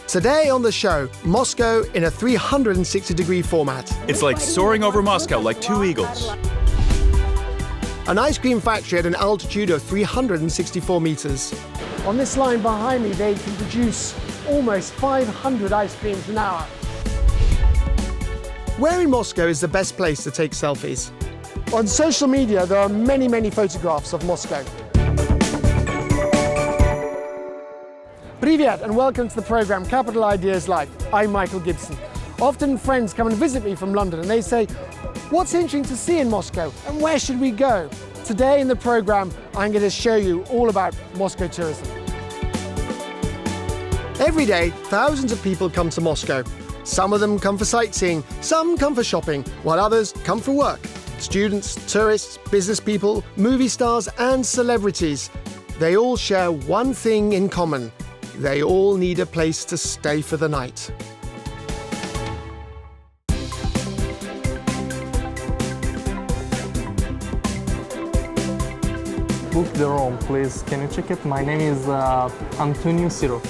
Today on the show, Moscow in a 360-degree format. It's like soaring over Moscow like two eagles. An ice cream factory at an altitude of 364 meters. On this line behind me, they can produce almost 500 ice creams an hour. Where in Moscow is the best place to take selfies? On social media, there are many photographs of Moscow. Привет and welcome to the program Capital Ideas Live. I'm Michael Gibson. Often friends come and visit me from London and they say, what's interesting to see in Moscow and where should we go? Today in the program, I'm going to show you all about Moscow tourism. Every day, thousands of people come to Moscow. Some of them come for sightseeing, some come for shopping, while others come for work. Students, tourists, business people, movie stars and celebrities. They all share one thing in common. They all need a place to stay for the night. Book the room, please. Can you check it? My name is Antonio Siro.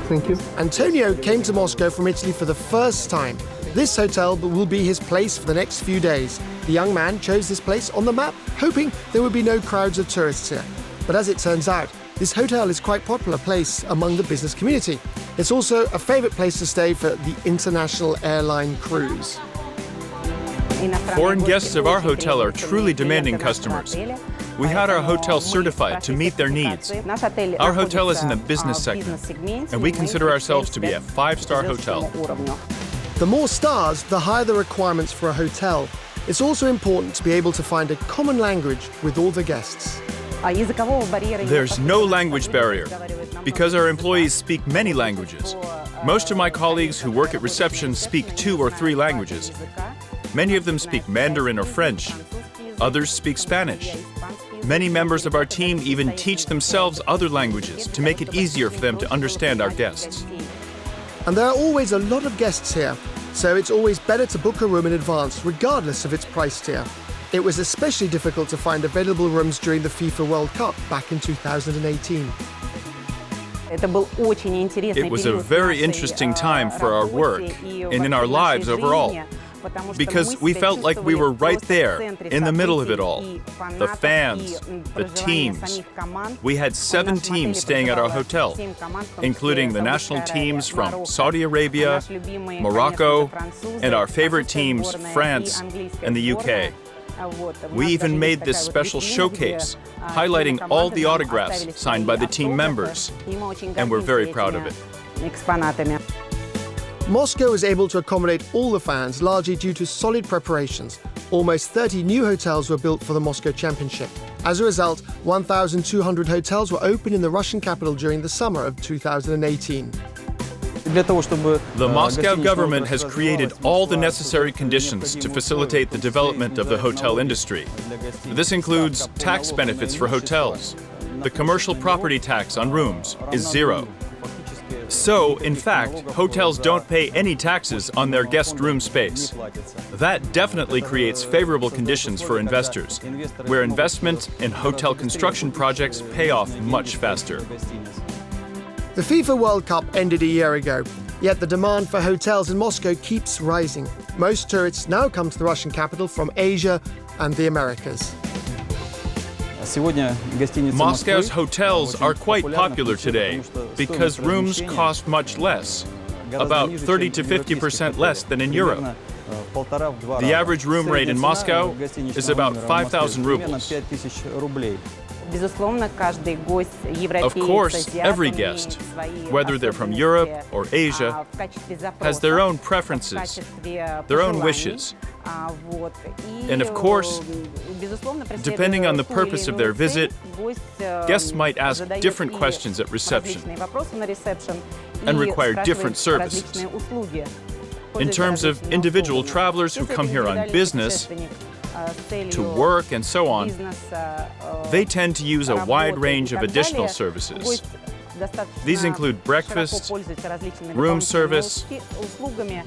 Thank you. Antonio came to Moscow from Italy for the first time. This hotel will be his place for the next few days. The young man chose this place on the map, hoping there would be no crowds of tourists here. But as it turns out, this hotel is quite a popular place among the business community. It's also a favorite place to stay for the international airline crews. Foreign guests of our hotel are truly demanding customers. We had our hotel certified to meet their needs. Our hotel is in the business segment, and we consider ourselves to be a 5-star hotel. The more stars, the higher the requirements for a hotel. It's also important to be able to find a common language with all the guests. There's no language barrier, because our employees speak many languages. Most of my colleagues who work at reception speak 2 or 3 languages. Many of them speak Mandarin or French. Others speak Spanish. Many members of our team even teach themselves other languages to make it easier for them to understand our guests. And there are always a lot of guests here, so it's always better to book a room in advance, regardless of its price tier. It was especially difficult to find available rooms during the FIFA World Cup back in 2018. It was a very interesting time for our work and in our lives overall, because we felt like we were right there, in the middle of it all. The fans, the teams. We had 7 teams staying at our hotel, including the national teams from Saudi Arabia, Morocco, and our favorite teams, France and the UK. We even made this special showcase, highlighting all the autographs signed by the team members, and we're very proud of it. Moscow was able to accommodate all the fans largely due to solid preparations. Almost 30 new hotels were built for the Moscow Championship. As a result, 1,200 hotels were opened in the Russian capital during the summer of 2018. The Moscow government has created all the necessary conditions to facilitate the development of the hotel industry. This includes tax benefits for hotels. The commercial property tax on rooms is 0. So, in fact, hotels don't pay any taxes on their guest room space. That definitely creates favorable conditions for investors, where investment in hotel construction projects pay off much faster. The FIFA World Cup ended a year ago, yet the demand for hotels in Moscow keeps rising. Most tourists now come to the Russian capital from Asia and the Americas. Moscow's hotels are quite popular today because rooms cost much less, about 30 to 50% less than in Europe. The average room rate in Moscow is about 5,000 rubles. Of course, every guest, whether they're from Europe or Asia, has their own preferences, their own wishes. And of course, depending on the purpose of their visit, guests might ask different questions at reception and require different services. In terms of individual travelers who come here on business, to work and so on, they tend to use a wide range of additional services. These include breakfast, room service,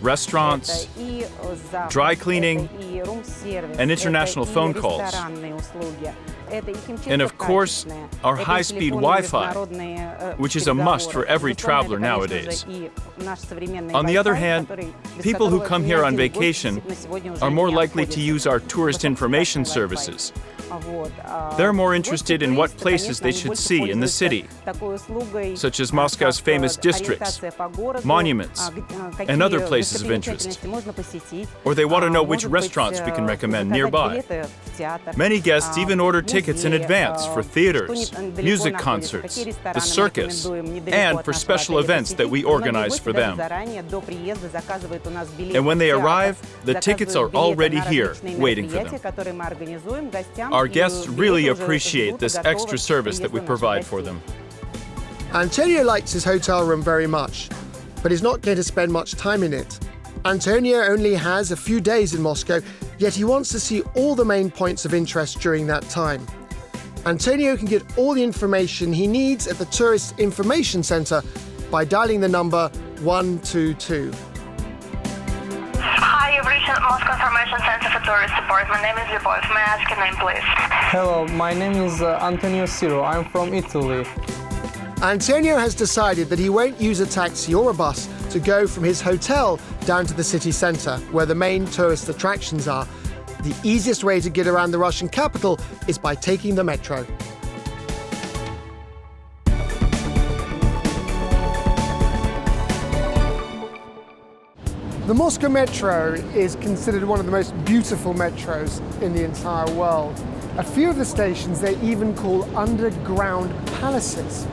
restaurants, dry cleaning, and international phone calls. And of course, our high-speed Wi-Fi, which is a must for every traveler nowadays. On the other hand, people who come here on vacation are more likely to use our tourist information services. They're more interested in what places they should see in the city, such as Moscow's famous districts, monuments, and other places of interest. Or they want to know which restaurants we can recommend nearby. Many guests even order tickets in advance for theaters, music concerts, the circus, and for special events that we organize for them. And when they arrive, the tickets are already here, waiting for them. Our guests really appreciate this extra service that we provide for them. Antonio likes his hotel room very much, but he's not going to spend much time in it. Antonio only has a few days in Moscow, yet he wants to see all the main points of interest during that time. Antonio can get all the information he needs at the Tourist Information Center by dialing the number 122. Hi, you've reached Moscow Information Center for Tourist Support. My name is Lyubov. May I ask your name, please? Hello, my name is Antonio Siro. I'm from Italy. Antonio has decided that he won't use a taxi or a bus to go from his hotel down to the city center, where the main tourist attractions are. The easiest way to get around the Russian capital is by taking the metro. The Moscow Metro is considered one of the most beautiful metros in the entire world. A few of the stations they even call underground palaces.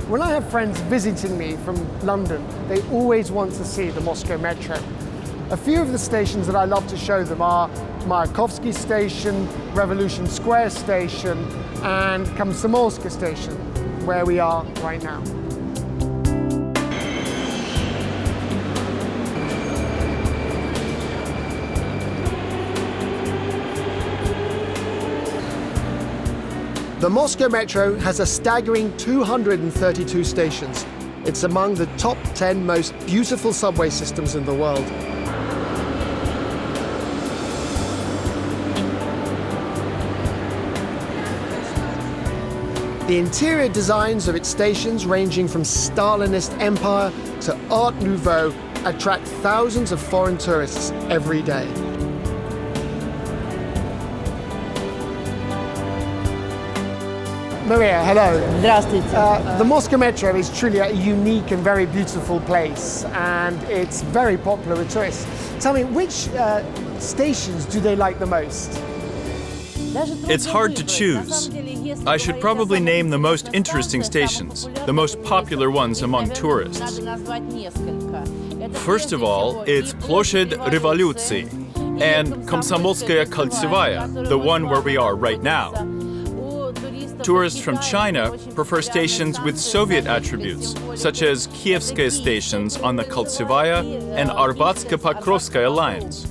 When I have friends visiting me from London, they always want to see the Moscow Metro. A few of the stations that I love to show them are Mayakovsky Station, Revolution Square Station, and Komsomolsk Station, where we are right now. The Moscow Metro has a staggering 232 stations. It's among the top 10 most beautiful subway systems in the world. The interior designs of its stations, ranging from Stalinist empire to Art Nouveau, attract thousands of foreign tourists every day. Maria, hello. Здравствуйте. The Moscow Metro is truly a unique and very beautiful place, and it's very popular with tourists. Tell me, which stations do they like the most? It's hard to choose. I should probably name the most interesting stations, the most popular ones among tourists. First of all, it's Ploshchad Revolyutsii and Komsomolskaya Koltsevaya, the one where we are right now. Tourists from China prefer stations with Soviet attributes, such as Kievskaya stations on the Koltsevaya and Arbatsko-Pokrovskaya lines.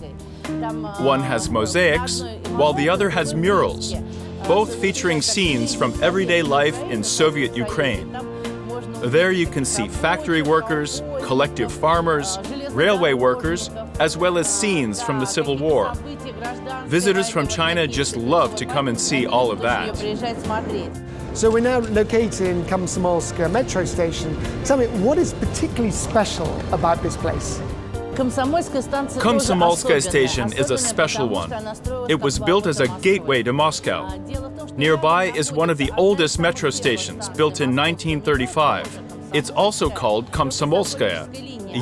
One has mosaics, while the other has murals, both featuring scenes from everyday life in Soviet Ukraine. There you can see factory workers, collective farmers, railway workers, as well as scenes from the Civil War. Visitors from China just love to come and see all of that. So we're now located in Komsomolsk metro station. Tell me, what is particularly special about this place? Komsomolskaya station is a special one. It was built as a gateway to Moscow. Nearby is one of the oldest metro stations, built in 1935. It's also called Komsomolskaya,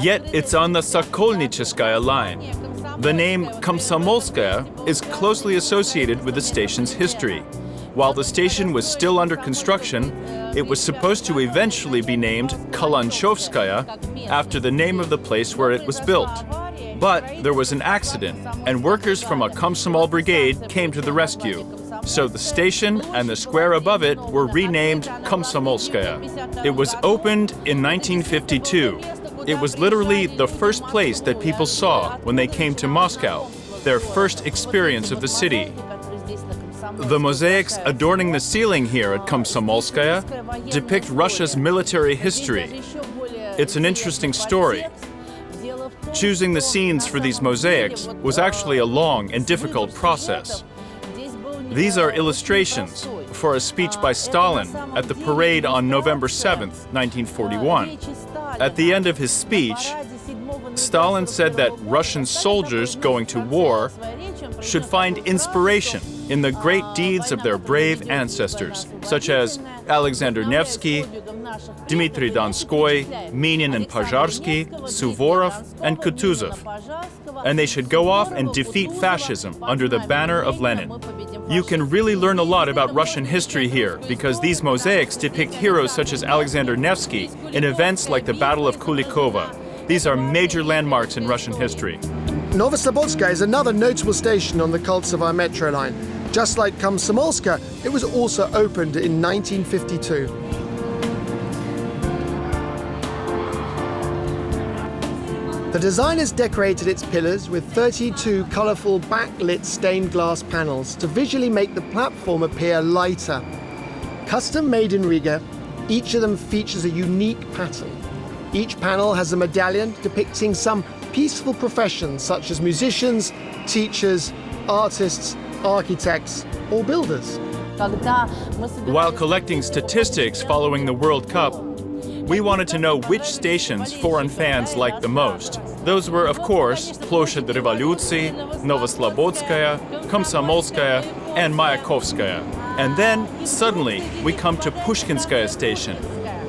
yet it's on the Sokolnicheskaya line. The name Komsomolskaya is closely associated with the station's history. While the station was still under construction, it was supposed to eventually be named Kalanchovskaya, after the name of the place where it was built. But there was an accident, and workers from a Komsomol brigade came to the rescue. So the station and the square above it were renamed Komsomolskaya. It was opened in 1952. It was literally the first place that people saw when they came to Moscow, their first experience of the city. The mosaics adorning the ceiling here at Komsomolskaya depict Russia's military history. It's an interesting story. Choosing the scenes for these mosaics was actually a long and difficult process. These are illustrations, for a speech by Stalin at the parade on November 7th, 1941. At the end of his speech, Stalin said that Russian soldiers going to war should find inspiration in the great deeds of their brave ancestors, such as Alexander Nevsky, Dmitry Donskoy, Minin and Pozharsky, Suvorov, and Kutuzov. And they should go off and defeat fascism under the banner of Lenin. You can really learn a lot about Russian history here, because these mosaics depict heroes such as Alexander Nevsky in events like the Battle of Kulikovo. These are major landmarks in Russian history. Novoslobodska is another notable station on the Koltsova metro line. Just like Komsomolska, it was also opened in 1952. The designers decorated its pillars with 32 colourful backlit stained glass panels to visually make the platform appear lighter. Custom made in Riga, each of them features a unique pattern. Each panel has a medallion depicting some peaceful professions such as musicians, teachers, artists, architects, or builders. While collecting statistics following the World Cup, we wanted to know which stations foreign fans liked the most. Those were, of course, Ploshchad Revolyutsii, Novoslobodskaya, Komsomolskaya, and Mayakovskaya. And then, suddenly, we come to Pushkinskaya station.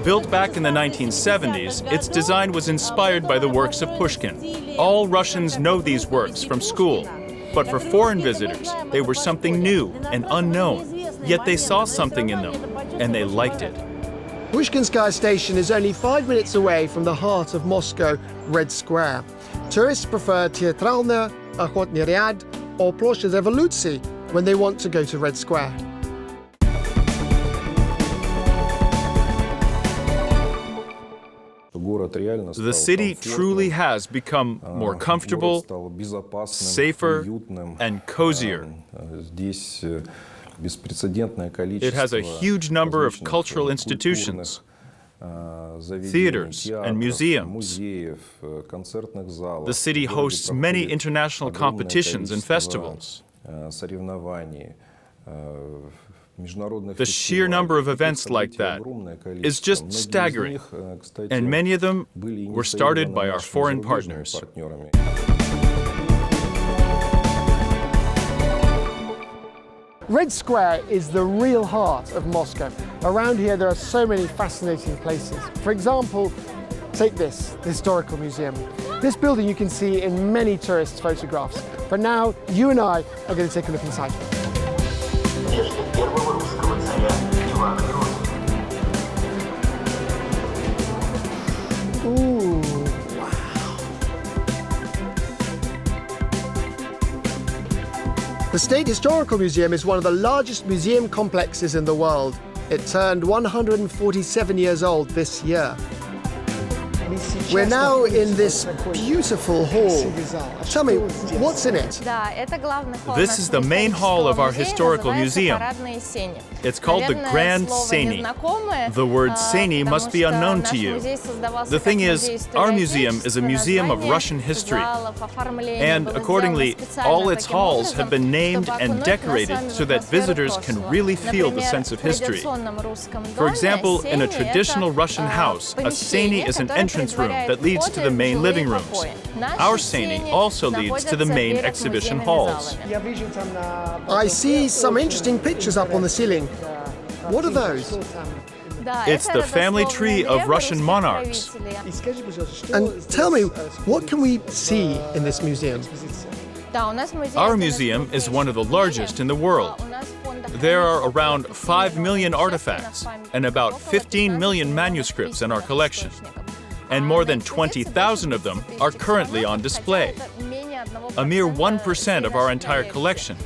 Built back in the 1970s, its design was inspired by the works of Pushkin. All Russians know these works from school. But for foreign visitors, they were something new and unknown. Yet they saw something in them, and they liked it. Pushkinskaya station is only 5 minutes away from the heart of Moscow, Red Square. Tourists prefer Teatralnaya, Okhotny Ryad, or Ploshchad Revolyutsii when they want to go to Red Square. The city truly has become more comfortable, safer, and cozier. It has a huge number of cultural institutions, theaters, and museums. The city hosts many international competitions and festivals. The sheer number of events like that is just staggering, and many of them were started by our foreign partners. Red Square is the real heart of Moscow. Around here there are so many fascinating places. For example, take this, the Historical Museum. This building you can see in many tourist photographs. But now, you and I are going to take a look inside. Ooh, wow. The State Historical Museum is one of the largest museum complexes in the world. It turned 147 years old this year. We're now in this beautiful hall. Tell me, what's in it? This is the main hall of our historical museum. It's called the Grand Seny. The word Seny must be unknown to you. The thing is, our museum is a museum of Russian history. And accordingly, all its halls have been named and decorated so that visitors can really feel the sense of history. For example, in a traditional Russian house, a Seny is an entrance room that leads to the main living rooms. Our Seny also leads to the main exhibition halls. I see some interesting pictures up on the ceiling. What are those? It's the family tree of Russian monarchs. And tell me, what can we see in this museum? Our museum is one of the largest in the world. There are around 5 million artifacts and about 15 million manuscripts in our collection. And more than 20,000 of them are currently on display. A mere 1% of our entire collection.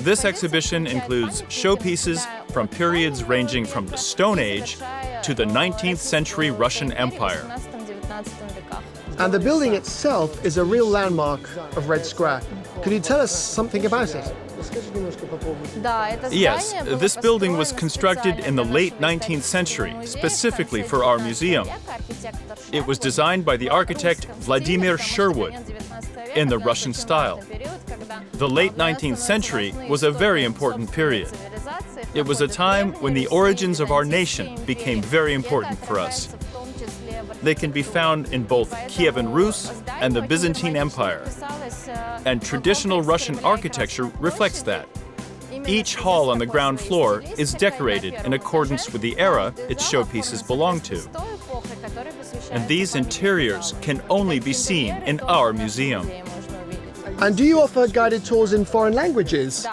This exhibition includes showpieces from periods ranging from the Stone Age to the 19th century Russian Empire. And the building itself is a real landmark of Red Square. Could you tell us something about it? Yes, this building was constructed in the late 19th century, specifically for our museum. It was designed by the architect Vladimir Sherwood in the Russian style. The late 19th century was a very important period. It was a time when the origins of our nation became very important for us. They can be found in both Kievan Rus and the Byzantine Empire. And traditional Russian architecture reflects that. Each hall on the ground floor is decorated in accordance with the era its showpieces belong to. And these interiors can only be seen in our museum. And do you offer guided tours in foreign languages?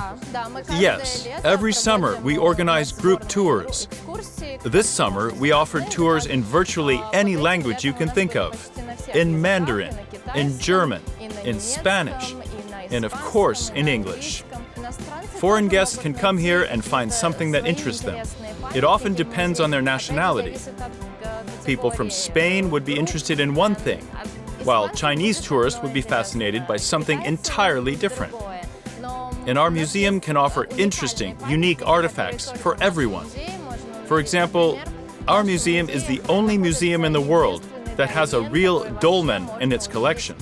Yes, every summer we organize group tours. This summer we offered tours in virtually any language you can think of. In Mandarin, in German, in Spanish, and of course in English. Foreign guests can come here and find something that interests them. It often depends on their nationality. People from Spain would be interested in one thing, while Chinese tourists would be fascinated by something entirely different. And our museum can offer interesting, unique artifacts for everyone. For example, our museum is the only museum in the world that has a real dolmen in its collection.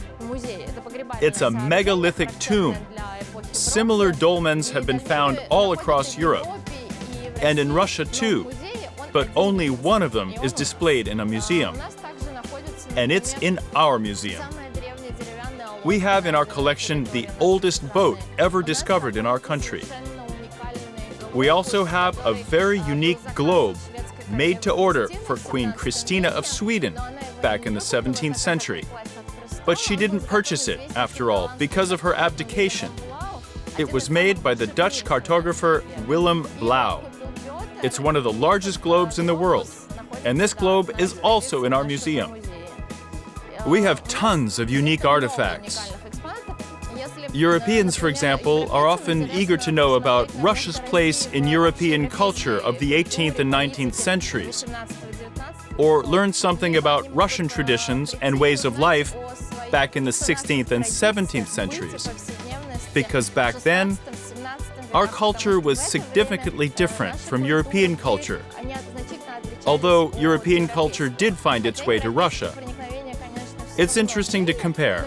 It's a megalithic tomb. Similar dolmens have been found all across Europe, and in Russia too, but only one of them is displayed in a museum. And it's in our museum. We have in our collection the oldest boat ever discovered in our country. We also have a very unique globe made to order for Queen Christina of Sweden back in the 17th century. But she didn't purchase it, after all, because of her abdication. It was made by the Dutch cartographer Willem Blauw. It's one of the largest globes in the world, and this globe is also in our museum. We have tons of unique artifacts. Europeans, for example, are often eager to know about Russia's place in European culture of the 18th and 19th centuries, or learn something about Russian traditions and ways of life back in the 16th and 17th centuries. Because back then, our culture was significantly different from European culture. Although European culture did find its way to Russia, it's interesting to compare.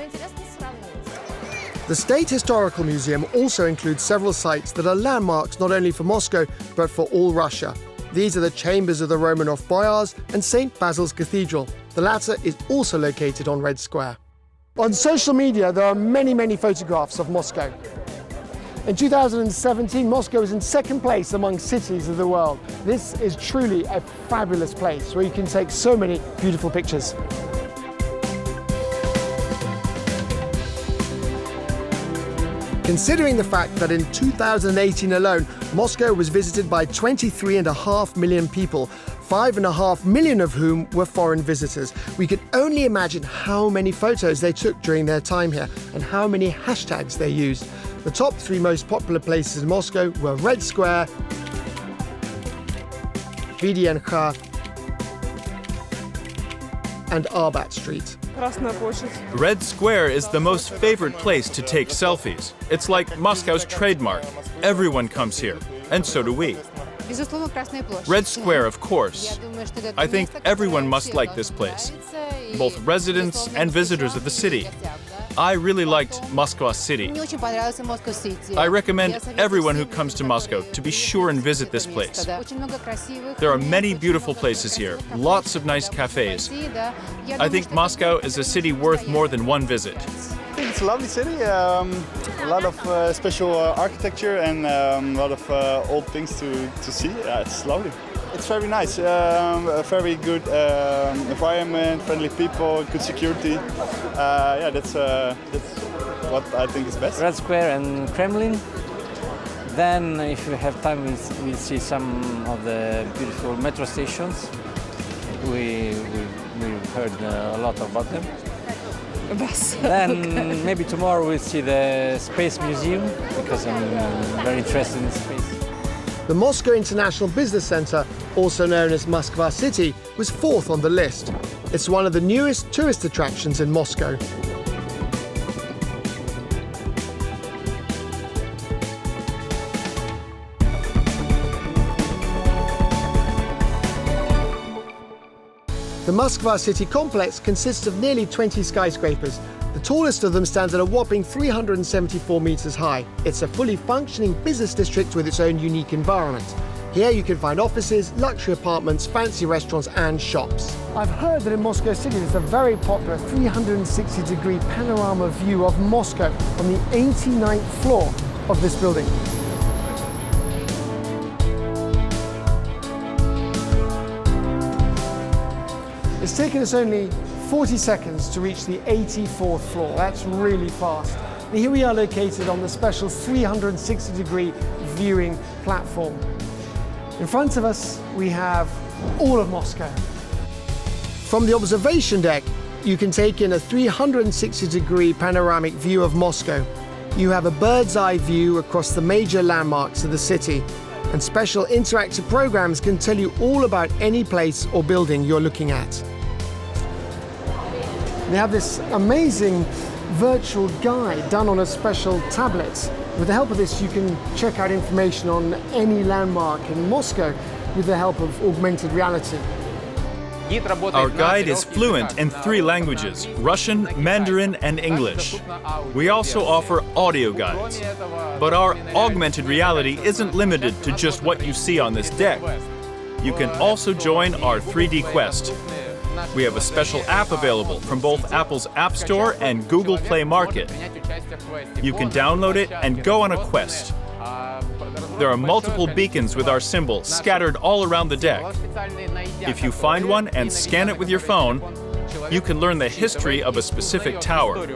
The State Historical Museum also includes several sites that are landmarks not only for Moscow, but for all Russia. These are the chambers of the Romanov Boyars and St. Basil's Cathedral. The latter is also located on Red Square. On social media, there are many photographs of Moscow. In 2017, Moscow is in second place among cities of the world. This is truly a fabulous place where you can take so many beautiful pictures. Considering the fact that in 2018 alone, Moscow was visited by 23.5 million people, 5.5 million of whom were foreign visitors, we can only imagine how many photos they took during their time here and how many hashtags they used. The top 3 most popular places in Moscow were Red Square, VDNH, and Arbat Street. Red Square is the most favorite place to take selfies. It's like Moscow's trademark. Everyone comes here, and so do we. Red Square, of course. I think everyone must like this place, both residents and visitors of the city. I really liked Moscow City. I recommend everyone who comes to Moscow to be sure and visit this place. There are many beautiful places here, lots of nice cafes. I think Moscow is a city worth more than one visit. I think it's a lovely city, a lot of special architecture and a lot of old things to see. It's lovely. It's very nice, a very good environment, friendly people, good security. Yeah, that's what I think is best. Red Square and Kremlin. Then, if we have time, we'll see some of the beautiful metro stations. We've heard a lot about them. Then maybe tomorrow we'll see the Space Museum, because I'm very interested in space. The Moscow International Business Center, also known as Moskva City, was 4th on the list. It's one of the newest tourist attractions in Moscow. The Moskva City complex consists of nearly 20 skyscrapers. The tallest of them stands at a whopping 374 meters high. It's a fully functioning business district with its own unique environment. Here you can find offices, luxury apartments, fancy restaurants and shops. I've heard that in Moscow City there's a very popular 360-degree panorama view of Moscow on the 89th floor of this building. It's taken us only 40 seconds to reach the 84th floor. That's really fast. And here we are located on the special 360-degree viewing platform. In front of us, we have all of Moscow. From the observation deck, you can take in a 360-degree panoramic view of Moscow. You have a bird's eye view across the major landmarks of the city, and special interactive programs can tell you all about any place or building you're looking at. They have this amazing virtual guide done on a special tablet. With the help of this, you can check out information on any landmark in Moscow with the help of augmented reality. Our guide is fluent in 3 languages, Russian, Mandarin, and English. We also offer audio guides. But our augmented reality isn't limited to just what you see on this deck. You can also join our 3D Quest. We have a special app available from both Apple's App Store and Google Play Market. You can download it and go on a quest. There are multiple beacons with our symbol scattered all around the deck. If you find one and scan it with your phone, you can learn the history of a specific tower.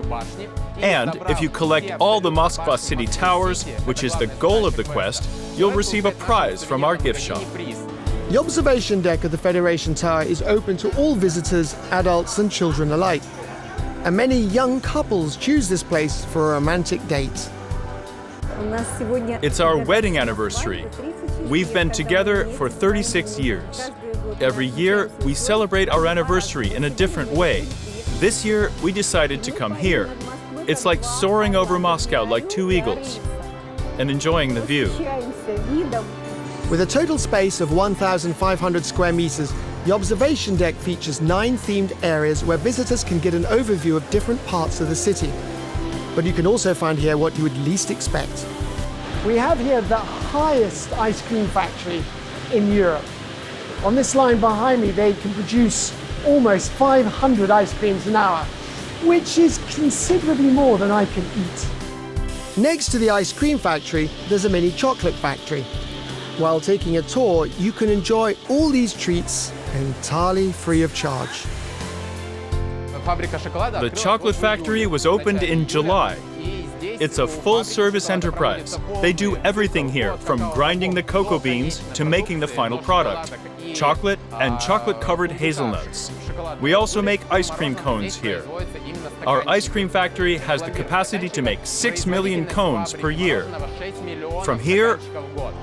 And if you collect all the Moskva City towers, which is the goal of the quest, you'll receive a prize from our gift shop. The observation deck of the Federation Tower is open to all visitors, adults and children alike. And many young couples choose this place for a romantic date. It's our wedding anniversary. We've been together for 36 years. Every year, we celebrate our anniversary in a different way. This year, we decided to come here. It's like soaring over Moscow like 2 eagles and enjoying the view. With a total space of 1,500 square meters, the observation deck features 9 themed areas where visitors can get an overview of different parts of the city. But you can also find here what you would least expect. We have here the highest ice cream factory in Europe. On this line behind me, they can produce almost 500 ice creams an hour, which is considerably more than I can eat. Next to the ice cream factory, there's a mini chocolate factory. While taking a tour, you can enjoy all these treats entirely free of charge. The chocolate factory was opened in July. It's a full-service enterprise. They do everything here, from grinding the cocoa beans to making the final product, chocolate and chocolate-covered hazelnuts. We also make ice cream cones here. Our ice cream factory has the capacity to make 6 million cones per year. From here,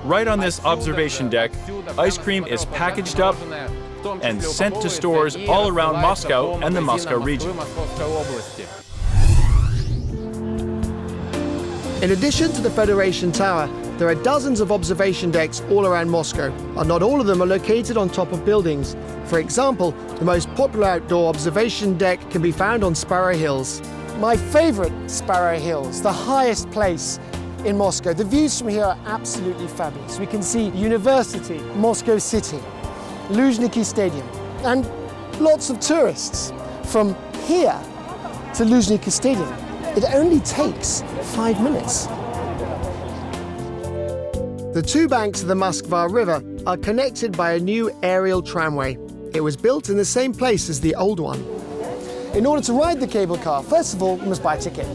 right on this observation deck, ice cream is packaged up and sent to stores all around Moscow and the Moscow region. In addition to the Federation Tower, there are dozens of observation decks all around Moscow, and not all of them are located on top of buildings. For example, the most popular outdoor observation deck can be found on Sparrow Hills. My favorite, Sparrow Hills, the highest place in Moscow. The views from here are absolutely fabulous. We can see University, Moscow City, Luzhniki Stadium, and lots of tourists. From here to Luzhniki Stadium, it only takes 5 minutes. The 2 banks of the Moskva River are connected by a new aerial tramway. It was built in the same place as the old one. In order to ride the cable car, first of all, you must buy a ticket.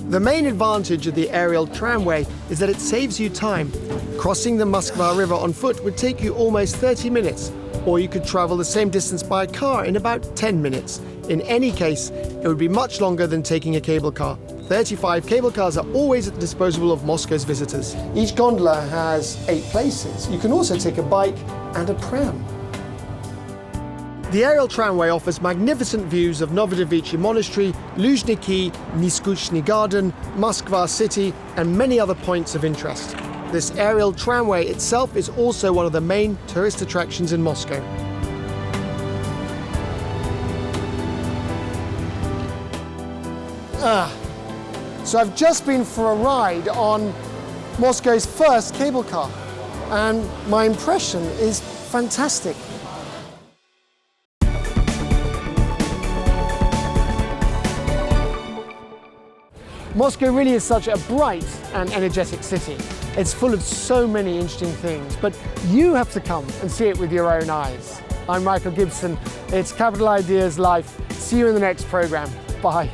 The main advantage of the aerial tramway is that it saves you time. Crossing the Moskva River on foot would take you almost 30 minutes, or you could travel the same distance by car in about 10 minutes. In any case, it would be much longer than taking a cable car. 35 cable cars are always at the disposal of Moscow's visitors. Each gondola has 8 places. You can also take a bike and a pram. The aerial tramway offers magnificent views of Novodevichy Monastery, Luzhniki, Niskuchny Garden, Moskva City, and many other points of interest. This aerial tramway itself is also one of the main tourist attractions in Moscow. So I've just been for a ride on Moscow's first cable car. and my impression is fantastic. Moscow really is such a bright and energetic city. It's full of so many interesting things, but you have to come and see it with your own eyes. I'm Michael Gibson. It's Capital Ideas Life. See you in the next program. Bye.